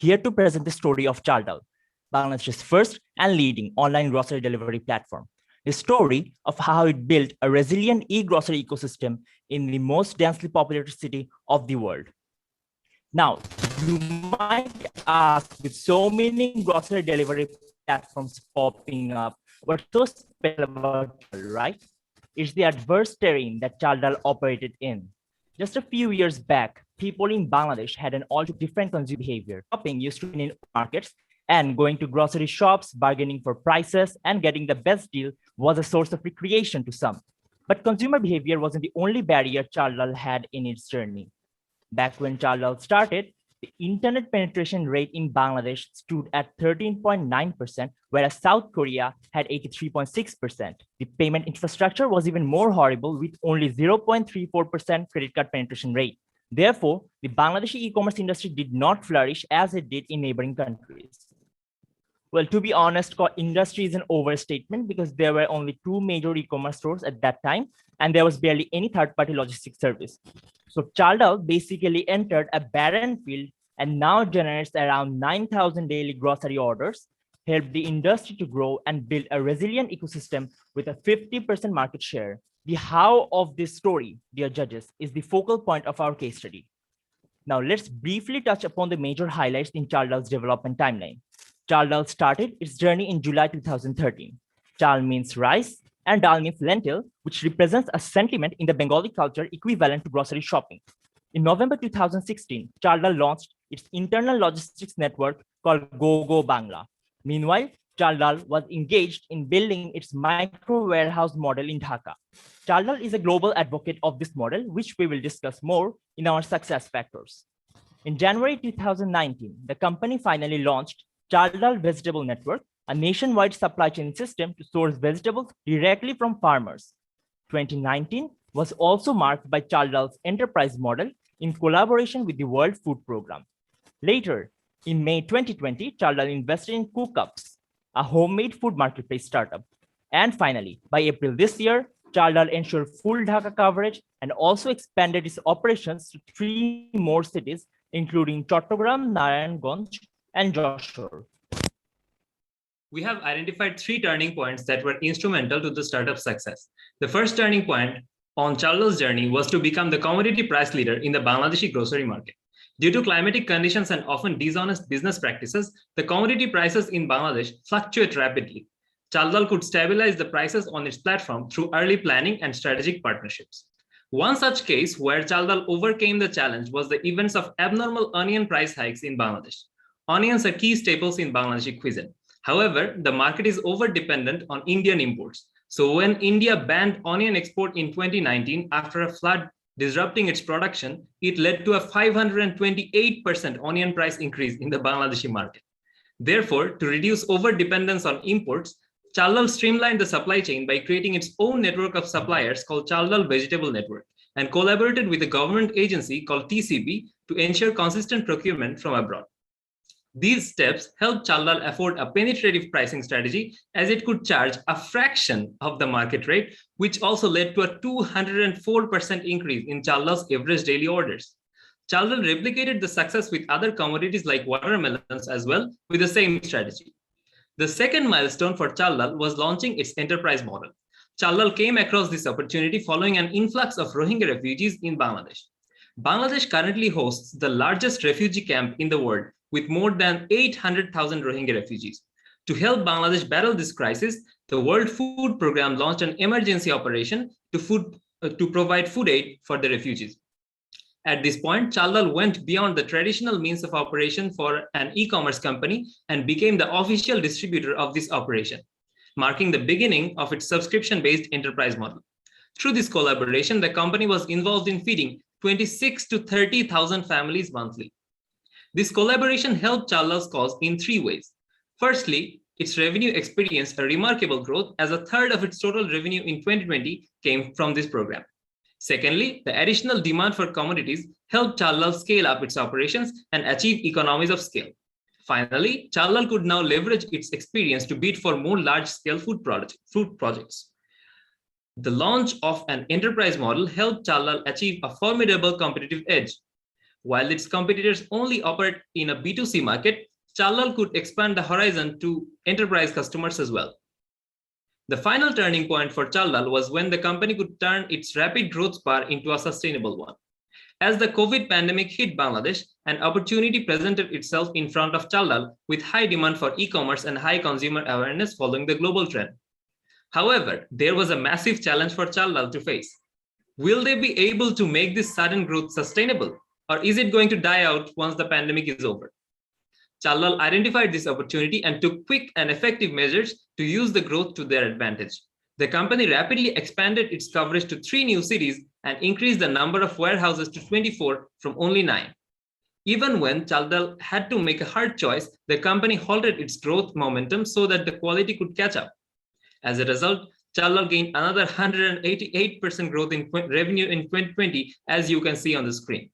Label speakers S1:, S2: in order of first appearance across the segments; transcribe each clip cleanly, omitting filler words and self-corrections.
S1: here to present the story of Chaldal, Bangladesh's first and leading online grocery delivery platform. The story of how it built a resilient e-grocery ecosystem in the most densely populated city of the world. Now, you might ask, with so many grocery delivery platforms popping up, what's so special about Chaldal, right? It's the adverse terrain that Chaldal operated in. Just a few years back, people in Bangladesh had an altogether different consumer behavior. Shopping used to be in markets, and going to grocery shops, bargaining for prices, and getting the best deal was a source of recreation to some. But consumer behavior wasn't the only barrier Chaldal had in its journey. Back when Chaldal started, the internet penetration rate in Bangladesh stood at 13.9%, whereas South Korea had 83.6%. The payment infrastructure was even more horrible, with only 0.34% credit card penetration rate. Therefore, the Bangladeshi e-commerce industry did not flourish as it did in neighboring countries. Well, to be honest, industry is an overstatement because there were only two major e-commerce stores at that time, and there was barely any third-party logistics service. So Chaldal basically entered a barren field and now generates around 9,000 daily grocery orders, helped the industry to grow and build a resilient ecosystem with a 50% market share. The how of this story, dear judges, is the focal point of our case study. Now let's briefly touch upon the major highlights in Chaldal's development timeline. Chaldal started its journey in July 2013. Chal means rice and dal means lentil, which represents a sentiment in the Bengali culture equivalent to grocery shopping. In November 2016, Chaldal launched its internal logistics network called GoGo Bangla. Meanwhile, Chaldal was engaged in building its micro warehouse model in Dhaka. Chaldal is a global advocate of this model, which we will discuss more in our success factors. In January 2019, the company finally launched Chaldal Vegetable Network, a nationwide supply chain system to source vegetables directly from farmers. 2019 was also marked by Chaldal's enterprise model in collaboration with the World Food Programme. Later, in May 2020, Chaldal invested in Cookups, a homemade food marketplace startup. And finally, by April this year, Chaldal ensured full Dhaka coverage and also expanded its operations to 3 more cities, including Chattogram, Narayanganj, and Joshore.
S2: We have identified 3 turning points that were instrumental to the startup's success. The first turning point on Chaldal's journey was to become the commodity price leader in the Bangladeshi grocery market. Due to climatic conditions and often dishonest business practices, the commodity prices in Bangladesh fluctuate rapidly. Chaldal could stabilize the prices on its platform through early planning and strategic partnerships. One such case where Chaldal overcame the challenge was the events of abnormal onion price hikes in Bangladesh. Onions are key staples in Bangladeshi cuisine. However, the market is over-dependent on Indian imports. So when India banned onion export in 2019 after a flood disrupting its production, it led to a 528% onion price increase in the Bangladeshi market. Therefore, to reduce over-dependence on imports, Chaldal streamlined the supply chain by creating its own network of suppliers called Chaldal Vegetable Network and collaborated with a government agency called TCB to ensure consistent procurement from abroad. These steps helped Chaldal afford a penetrative pricing strategy as it could charge a fraction of the market rate, which also led to a 204% increase in Chaldal's average daily orders. Chaldal replicated the success with other commodities like watermelons as well with the same strategy. The second milestone for Chaldal was launching its enterprise model. Chaldal came across this opportunity following an influx of Rohingya refugees in Bangladesh. Bangladesh currently hosts the largest refugee camp in the world, with more than 800,000 Rohingya refugees. To help Bangladesh battle this crisis, the World Food Programme launched an emergency operation to provide food aid for the refugees. At this point, Chaldal went beyond the traditional means of operation for an e-commerce company and became the official distributor of this operation, marking the beginning of its subscription-based enterprise model. Through this collaboration, the company was involved in feeding 26 to 30,000 families monthly. This collaboration helped Chaldal's cause in 3 ways. Firstly, its revenue experienced a remarkable growth as a third of its total revenue in 2020 came from this program. Secondly, the additional demand for commodities helped Chaldal scale up its operations and achieve economies of scale. Finally, Chaldal could now leverage its experience to bid for more large-scale food projects. The launch of an enterprise model helped Chaldal achieve a formidable competitive edge. While its competitors only operate in a B2C market, Chal could expand the horizon to enterprise customers as well. The final turning point for Chal was when the company could turn its rapid growth spur into a sustainable one. As the COVID pandemic hit Bangladesh, an opportunity presented itself in front of Chal with high demand for e-commerce and high consumer awareness following the global trend. However, there was a massive challenge for Chal to face. Will they be able to make this sudden growth sustainable, or is it going to die out once the pandemic is over? Chal identified this opportunity and took quick and effective measures to use the growth to their advantage. The company rapidly expanded its coverage to 3 new cities and increased the number of warehouses to 24 from only 9. Even when Chal had to make a hard choice, the company halted its growth momentum so that the quality could catch up. As a result, Chal gained another 188% growth in revenue in 2020, as you can see on the screen.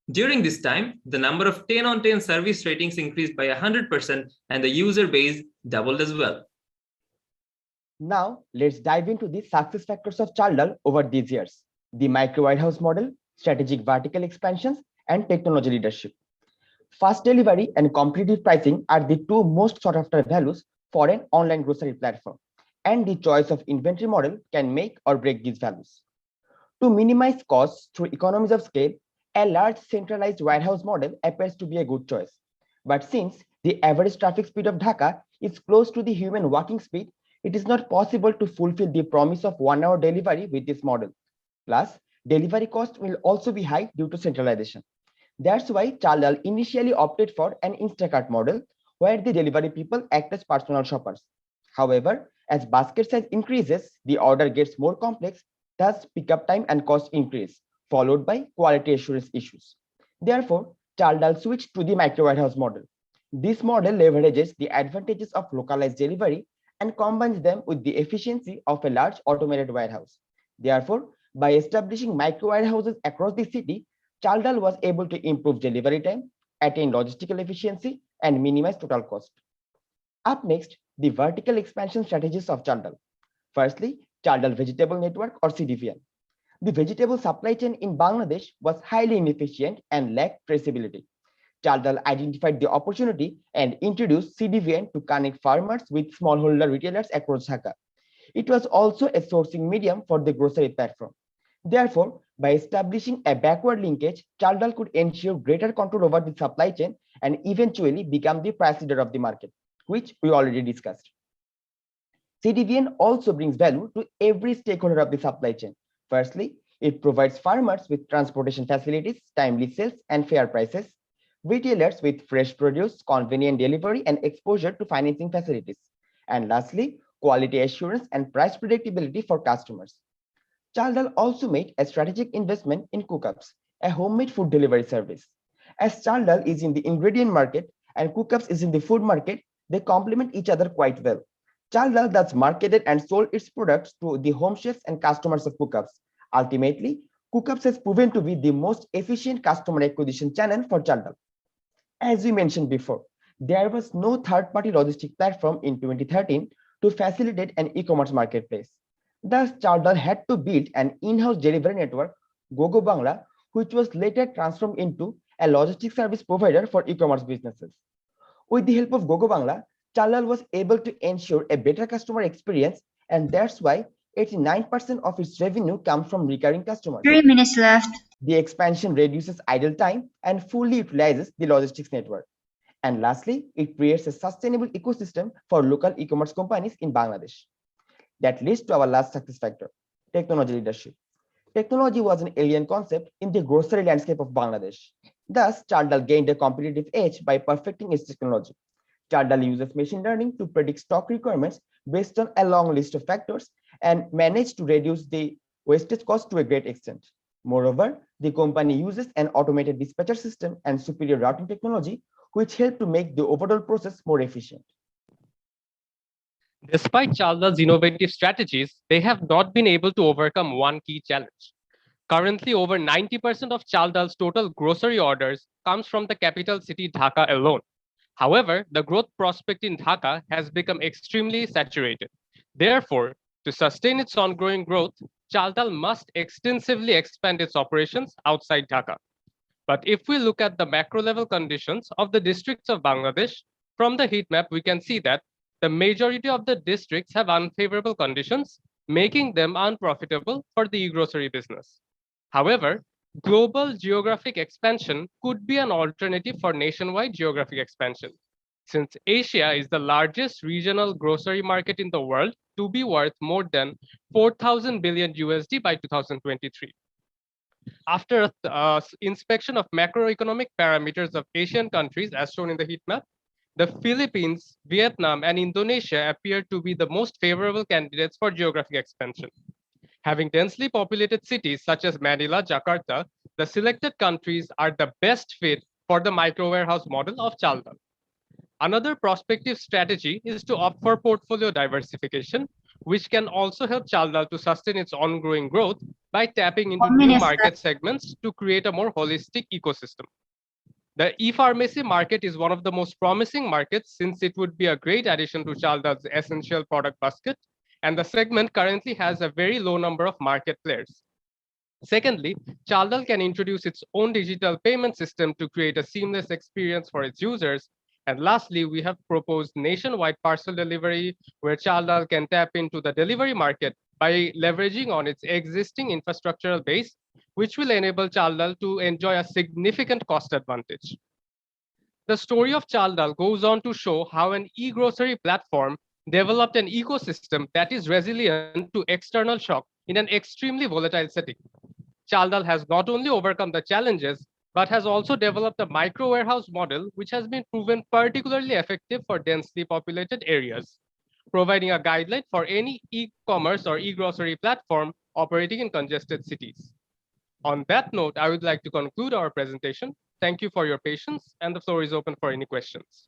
S2: During this time, the number of 10 on 10 service ratings increased by 100% and the user base doubled as well.
S3: Now, let's dive into the success factors of Chal over these years: the micro warehouse model, strategic vertical expansions, and technology leadership. Fast delivery and competitive pricing are the two most sought after values for an online grocery platform, and the choice of inventory model can make or break these values. To minimize costs through economies of scale, a large centralized warehouse model appears to be a good choice. But since the average traffic speed of Dhaka is close to the human walking speed, it is not possible to fulfill the promise of 1 hour delivery with this model. Plus, delivery cost will also be high due to centralization. That's why Chal initially opted for an Instacart model where the delivery people act as personal shoppers. However, as basket size increases, the order gets more complex, thus pickup time and cost increase, followed by quality assurance issues. Therefore, Chal switched to the micro warehouse model. This model leverages the advantages of localized delivery and combines them with the efficiency of a large automated warehouse. Therefore, by establishing micro warehouses across the city, Chal was able to improve delivery time, attain logistical efficiency, and minimize total cost. Up next, the vertical expansion strategies of Chal. Firstly, Chal Vegetable Network or CDVN. The vegetable supply chain in Bangladesh was highly inefficient and lacked traceability. Chal identified the opportunity and introduced CDVN to connect farmers with smallholder retailers across Dhaka. It was also a sourcing medium for the grocery platform. Therefore, by establishing a backward linkage, Chal could ensure greater control over the supply chain and eventually become the price leader of the market, which we already discussed. CDVN also brings value to every stakeholder of the supply chain. Firstly, it provides farmers with transportation facilities, timely sales, and fair prices, retailers with fresh produce, convenient delivery, and exposure to financing facilities, and lastly, quality assurance and price predictability for customers. Chal also made a strategic investment in Cookups, a homemade food delivery service. As Chal is in the ingredient market and Cookups is in the food market, they complement each other quite well. Chal thus marketed and sold its products to the home chefs and customers of Cookups. Ultimately, Cookups has proven to be the most efficient customer acquisition channel for Chal. As we mentioned before, there was no third-party logistic platform in 2013 to facilitate an e-commerce marketplace. Thus, Chal had to build an in-house delivery network, Gogo Bangla, which was later transformed into a logistics service provider for e-commerce businesses. With the help of Gogo Bangla, Chal was able to ensure a better customer experience, and that's why 89% of its revenue comes from recurring customers.
S4: 3 minutes left.
S3: The expansion reduces idle time and fully utilizes the logistics network. And lastly, it creates a sustainable ecosystem for local e-commerce companies in Bangladesh. That leads to our last success factor, technology leadership. Technology was an alien concept in the grocery landscape of Bangladesh. Thus, Chal gained a competitive edge by perfecting its technology. Chal uses machine learning to predict stock requirements based on a long list of factors and managed to reduce the wastage cost to a great extent. Moreover, the company uses an automated dispatcher system and superior routing technology, which help to make the overall process more efficient.
S5: Despite Chal's innovative strategies, they have not been able to overcome one key challenge. Currently, over 90% of Chal's total grocery orders comes from the capital city Dhaka alone. However, the growth prospect in Dhaka has become extremely saturated. Therefore, to sustain its ongoing growth, Chal must extensively expand its operations outside Dhaka. But if we look at the macro level conditions of the districts of Bangladesh, from the heat map, we can see that the majority of the districts have unfavorable conditions, making them unprofitable for the e-grocery business. However, global geographic expansion could be an alternative for nationwide geographic expansion, since Asia is the largest regional grocery market in the world to be worth more than 4,000 billion USD by 2023. After inspection of macroeconomic parameters of Asian countries, as shown in the heat map, the Philippines, Vietnam, and Indonesia appear to be the most favorable candidates for geographic expansion. Having densely populated cities such as Manila, Jakarta, the selected countries are the best fit for the micro warehouse model of Chaldal. Another prospective strategy is to opt for portfolio diversification, which can also help Chaldal to sustain its ongoing growth by tapping into new market segments to create a more holistic ecosystem. The e-pharmacy market is one of the most promising markets since it would be a great addition to Chaldal's essential product basket, and the segment currently has a very low number of market players. Secondly, Chaldal can introduce its own digital payment system to create a seamless experience for its users. And lastly, we have proposed nationwide parcel delivery, where Chaldal can tap into the delivery market by leveraging on its existing infrastructural base, which will enable Chaldal to enjoy a significant cost advantage. The story of Chaldal goes on to show how an e-grocery platform developed an ecosystem that is resilient to external shock in an extremely volatile setting. Chaldal has not only overcome the challenges, but has also developed a micro warehouse model, which has been proven particularly effective for densely populated areas, providing a guideline for any e-commerce or e-grocery platform operating in congested cities. On that note, I would like to conclude our presentation. Thank you for your patience, and the floor is open for any questions.